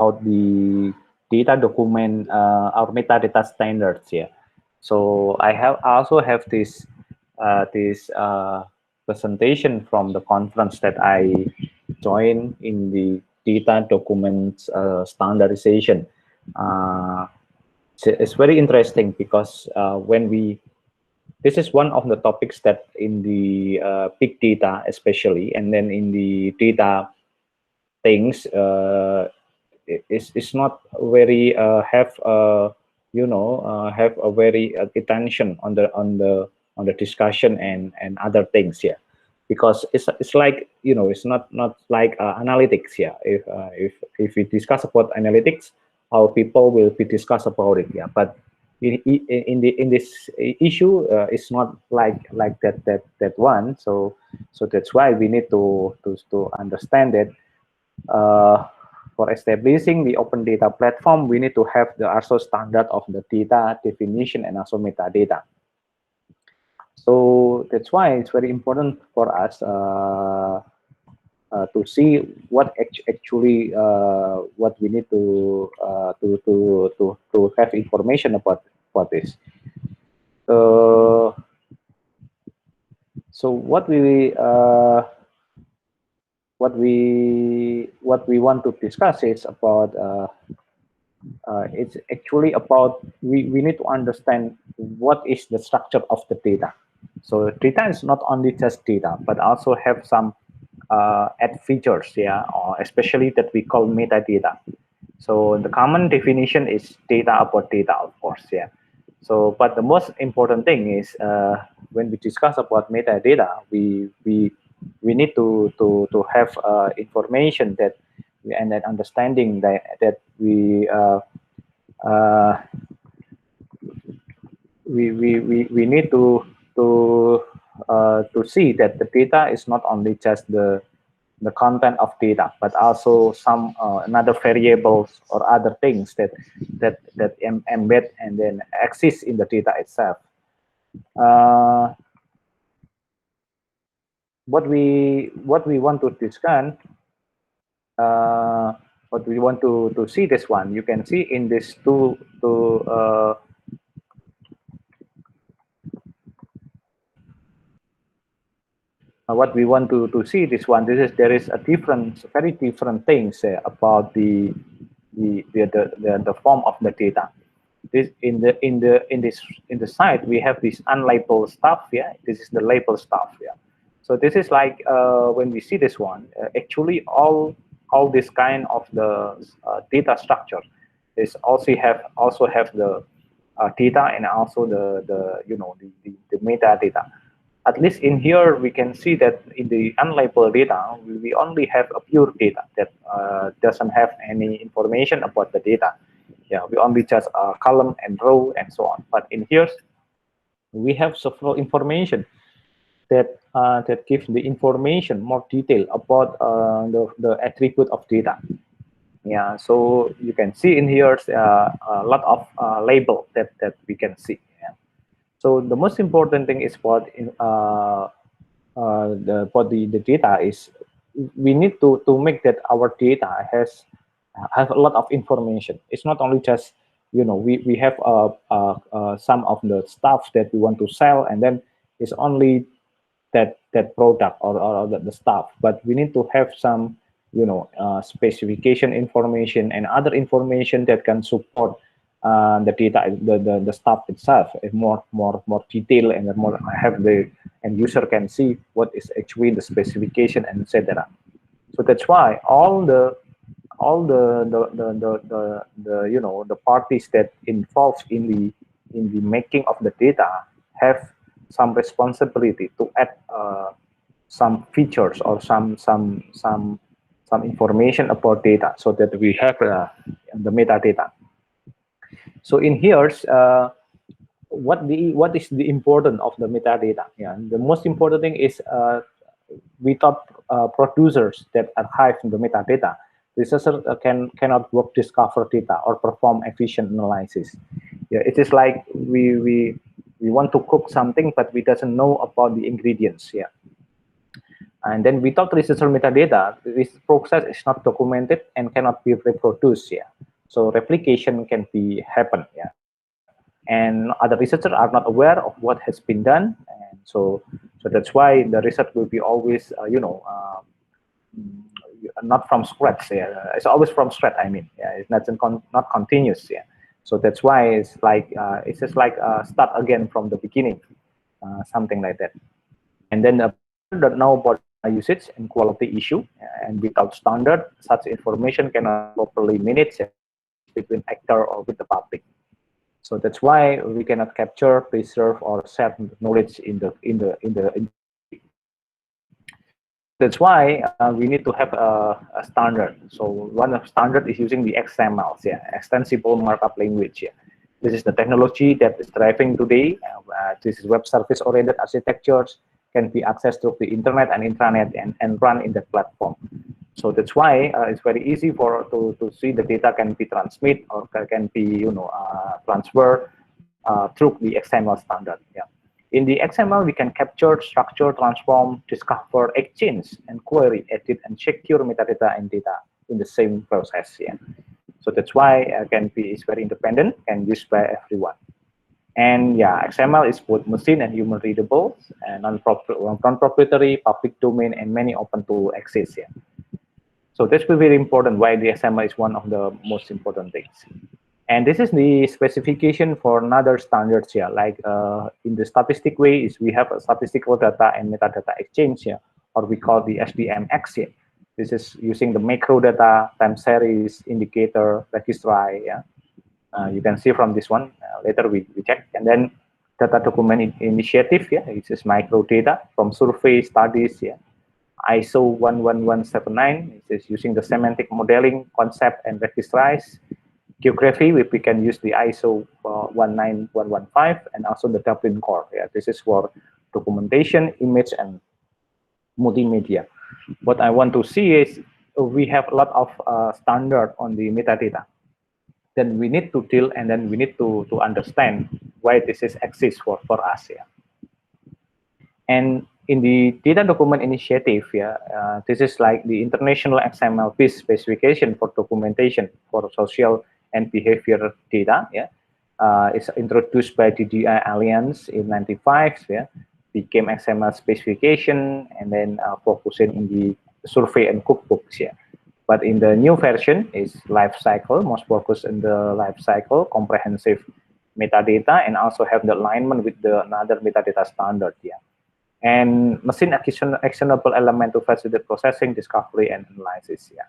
about the data document or metadata standards. Yeah, so I also have this presentation from the conference that I joined in the data documents standardization. It's very interesting because this is one of the topics that in the big data especially, and then in the data things, it's not very have have a very attention on the discussion and other things. Yeah, because it's like, it's not like analytics. Yeah, if we discuss about analytics, how people will be discuss about it. Yeah, but in this issue, it's not like that one. So that's why we need to understand that for establishing the open data platform, we need to have the also standard of the data definition and also metadata. So that's why it's very important for us to see what actually what we need to have information about this. So what we want to discuss is about it's actually about we need to understand what is the structure of the data. So data is not only just data, but also have some add features, yeah, or especially that we call metadata. So the common definition is data about data, of course, yeah. So, but the most important thing is when we discuss about metadata, we need to have information that and that understanding that we need to see that the data is not only just the content of data, but also some another variables or other things that embed and then exist in the data itself. What we want to discuss, what we want to see this one, you can see in this what we want to see this one. There is a very different things about the form of the data. This in the site we have this unlabeled stuff. Yeah, this is the label stuff. Yeah, so this is like when we see this one, actually all this kind of the data structure is also have the data and also the metadata. At least in here, we can see that in the unlabeled data, we only have a pure data that doesn't have any information about the data. Yeah, we only just column and row and so on. But in here, we have several information that gives the information more detail about the attribute of data. Yeah, so you can see in here a lot of label that we can see. Yeah. So the most important thing is for the data is we need to make that our data have a lot of information. It's not only just we have some of the stuff that we want to sell, and then it's only that product or the stuff, but we need to have some specification information and other information that can support the data, the stuff itself is more detailed, and more have the end user can see what is actually the specification and etc. So that's why all the parties that involved in the making of the data have some responsibility to add some features or some information about data, so that we have the metadata. So in here, what is the importance of the metadata? Yeah, the most important thing is without producers that archive the metadata, researchers cannot work, discover data, or perform efficient analysis. Yeah, it is like we want to cook something, but we doesn't know about the ingredients. Yeah. And then without researcher metadata, this process is not documented and cannot be reproduced. Yeah, so replication can be happen. Yeah, and other researchers are not aware of what has been done, and so that's why the research will be always not from scratch. Yeah, it's always from scratch. I mean, yeah, it's not continuous. Yeah, so that's why it's just like start again from the beginning, something like that. And then a provider that know about usage and quality issue, and without standard, such information cannot be properly managed between actor or with the public. So that's why we cannot capture, preserve, or share knowledge in so that's why we need to have a standard. So one of standard is using the XML, yeah, extensible markup language. Yeah. This is the technology that is thriving today. This is web service-oriented architectures can be accessed through the internet and intranet and run in the platform. So that's why it's very easy to see the data can be transmit or can be transferred through the XML standard. Yeah. In the XML, we can capture, structure, transform, discover, exchange, and query, edit, and secure metadata and data in the same process. Yeah. So that's why is very independent and used by everyone. And yeah, XML is both machine and human readable, and non-proprietary, public domain, and many open to access. Yeah. So that's very important. Why the XML is one of the most important things. And this is the specification for another standards here. Like in the statistic way, is we have a statistical data and metadata exchange here, or we call the SDMX here. This is using the macro data, time series, indicator, registry. Yeah, you can see from this one. Later we check. And then data document initiative. Yeah, it is micro data from survey studies. Yeah, ISO 11179 is using the semantic modeling concept and registries. Geography, we can use the ISO 19115 and also the Dublin Core. Yeah, this is for documentation, image, and multimedia. What I want to see is we have a lot of standard on the metadata. Then we need to deal and then we need to understand why this is exists for us. Yeah. And in the data document initiative, yeah, this is like the international XML-based specification for documentation for social and behavior data. Yeah, it's introduced by DDI Alliance in '95. Yeah, became XML specification and then focusing in the survey and cookbooks. Yeah, but in the new version is life cycle, most focused in the life cycle, comprehensive metadata, and also have the alignment with the another metadata standard. Yeah. And machine actionable element to facilitate processing, discovery, and analysis. Yeah,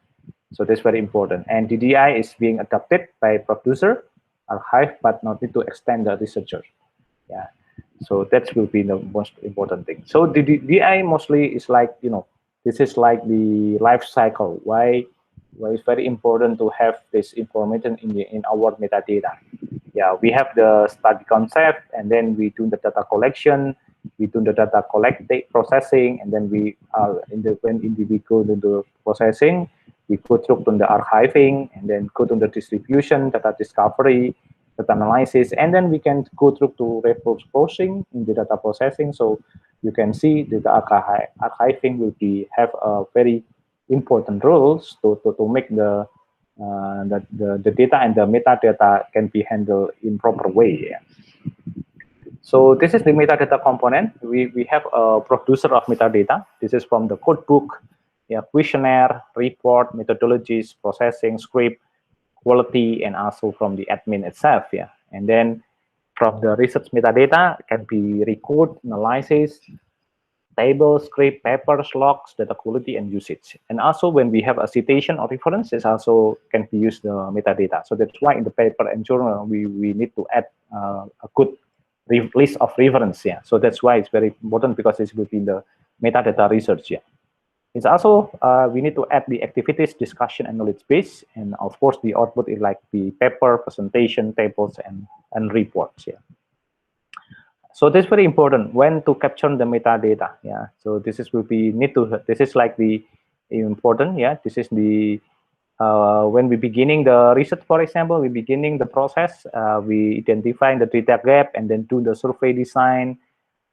so that's very important. And DDI is being adopted by producer, archive, but not need to extend the researcher. Yeah, so that will be the most important thing. So the DDI mostly is like this is like the life cycle. Why it's very important to have this information in our metadata. Yeah, we have the study concept, and then we do the data collection. We do the data processing, and then we when we go to the processing, we go through to the archiving, and then go to the distribution, data discovery, data analysis, and then we can go through to reposing in the data processing. So you can see the archiving will have a very important roles to make the data and the metadata can be handled in proper way. Yeah. So this is the metadata component. We have a producer of metadata. This is from the code book, yeah, questionnaire, report, methodologies, processing, script, quality, and also from the admin itself. Yeah, and then from the research metadata can be record, analysis, table, script, papers, logs, data quality, and usage. And also when we have a citation or reference, it also can be used the metadata. So that's why in the paper and journal, we need to add a good list of reference. Yeah. So that's why it's very important because it's within the metadata research. Yeah. It's also, we need to add the activities, discussion, and knowledge base. And of course, the output is like the paper, presentation, tables, and reports. Yeah. So this is very important when to capture the metadata. Yeah. So this is this is like the important. Yeah. This is the when we beginning the research, for example, we beginning the process, we identify the data gap and then do the survey design,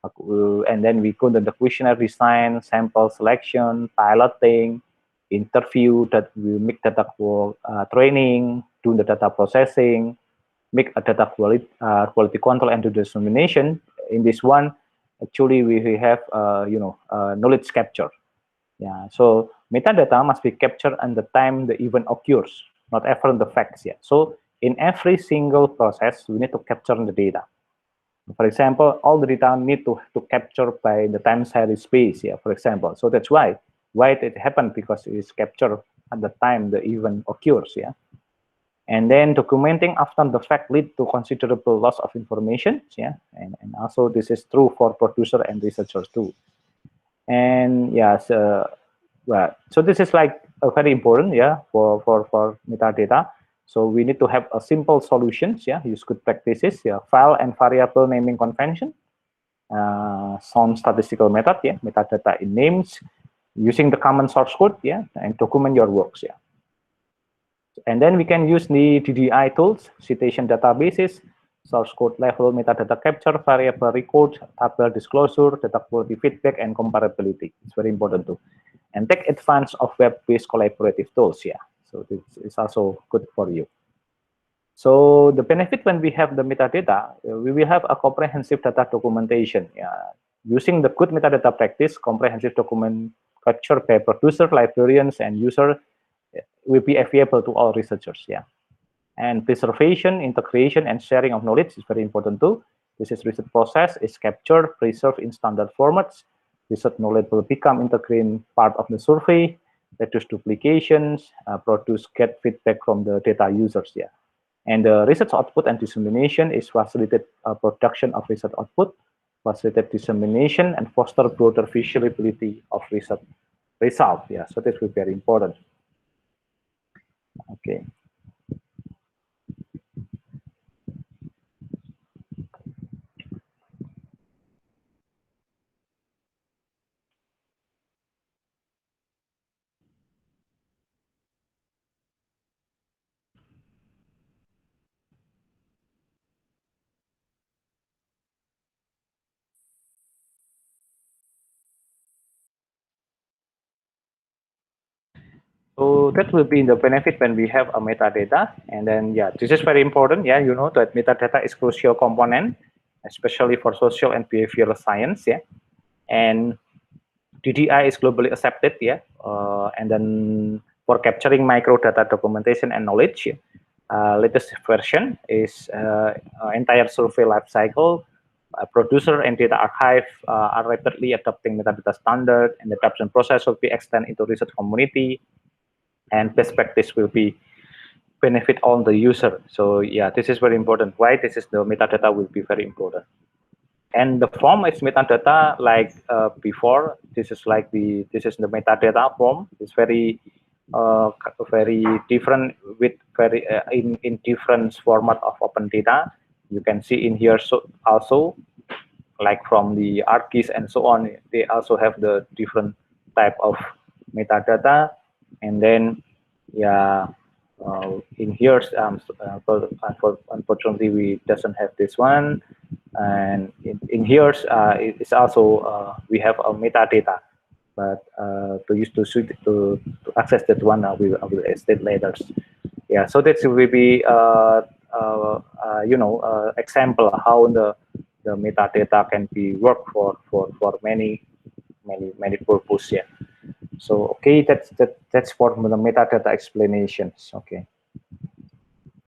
And then we go to the questionnaire design, sample selection, piloting, interview, that we make data training, do the data processing, make a data quality control and do the dissemination. In this one, actually we have knowledge capture. Yeah, so metadata must be captured at the time the event occurs, not ever the facts. Yeah, so in every single process, we need to capture the data. For example, all the data need to capture by the time series space. Yeah, for example, so that's why it happened, because it is captured at the time the event occurs. Yeah. And then documenting after the fact lead to considerable loss of information. Yeah, and also this is true for producer and researchers too. And yes, well, so this is like very important, yeah, for metadata. So we need to have a simple solutions, yeah, use good practices, yeah, file and variable naming convention, some statistical method, yeah, metadata in names, using the common source code, yeah, and document your works, yeah. And then we can use the DDI tools, citation databases, source code level metadata capture, variable record, table disclosure, data quality feedback, and comparability. It's very important too. And take advantage of web-based collaborative tools. Yeah, so this is also good for you. So the benefit when we have the metadata, we will have a comprehensive data documentation. Yeah, using the good metadata practice, comprehensive document capture by producer, librarians, and user will be available to all researchers. Yeah, and preservation, integration, and sharing of knowledge is very important too. This is research process is captured, preserved in standard formats. Research knowledge will become integrated part of the survey, reduce duplications, produce get feedback from the data users. Yeah, and the research output and dissemination is facilitate production of research output, facilitate dissemination, and foster broader visibility of research result. Yeah, so this will be very important. Okay. So that will be the benefit when we have a metadata. And then, yeah, this is very important. Yeah, you know that metadata is crucial component, especially for social and behavioral science. Yeah, and DDI is globally accepted. Yeah, and then for capturing microdata documentation and knowledge, latest version is entire survey life cycle. Producer and data archive are rapidly adopting metadata standard, and the adoption process will be extended into research community, and best practice will be benefit on the user. So yeah, this is very important. Why this is the metadata will be very important. And the form is metadata like before. This is like this is the metadata form. It's very very different with very in different format of open data. You can see in here so also like from the ArcGIS and so on. They also have the different type of metadata, and then yeah, in here unfortunately we doesn't have this one, and in here it's also we have a metadata, but to use to access that one I will state later. Yeah, so that will be example how the metadata can be worked for many purpose. Yeah. So okay, that's for the metadata explanations. Okay.